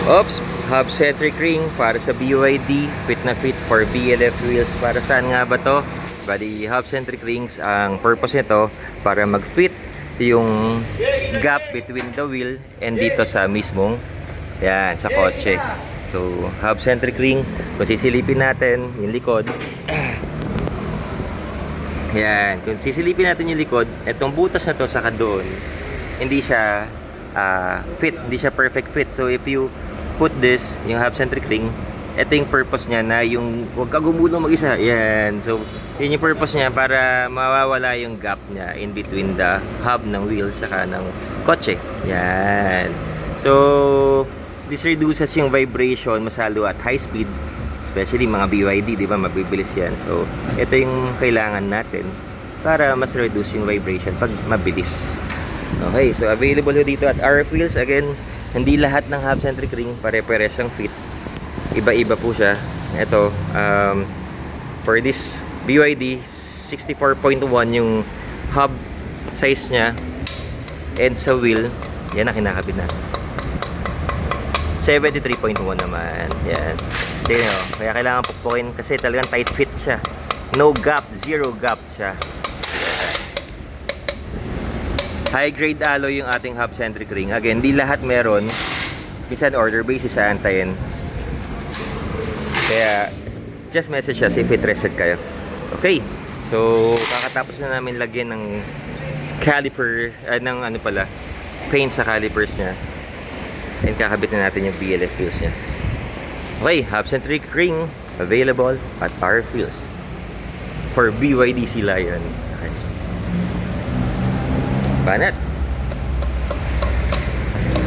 Oops, hub-centric ring para sa BYD, fit na fit for BLF wheels. Para saan nga ba to? Bali, hub-centric rings, ang purpose nito para mag-fit yung gap between the wheel and dito sa mismong yan, sa kotse. So, hub-centric ring, kung sisilipin natin yung likod, yan, kung sisilipin natin yung likod, etong butas na to saka doon, hindi siya fit, hindi siya perfect fit. So, if you put this, yung hub-centric ring, ito yung purpose niya na yung huwag ka gumulong mag-isa. Yan. So, yun yung purpose niya para mawawala yung gap niya in between the hub ng wheel saka ng kotse. Yan. So, this reduces yung vibration masalo at high speed, especially mga BYD, di ba? Mabibilis yan. So, ito yung kailangan natin para mas reduce yung vibration pag mabilis. Okay, so available dito at RF Wheels. Again, hindi lahat ng hub-centric ring pare-pares ang fit. Iba-iba po siya. Ito, for this BYD, 64.1 yung hub size niya. And sa wheel, yan ang kinakabit natin. 73.1 naman. Yan. Tingnan nyo, kaya kailangan pukpukin kasi talagang tight fit siya. No gap, zero gap siya. High grade alloy yung ating hub-centric ring. Again, di lahat meron. Minsan order basis sa antayin. Kaya, just message us if interested kayo. Okay. So, kakatapos na namin lagyan ng caliper, ng ano pala, paint sa calipers niya. And kakabit na natin yung BLF wheels niya. Okay, hub-centric ring available at RF Wheels for BYD Sea Lion. Okay. Banat.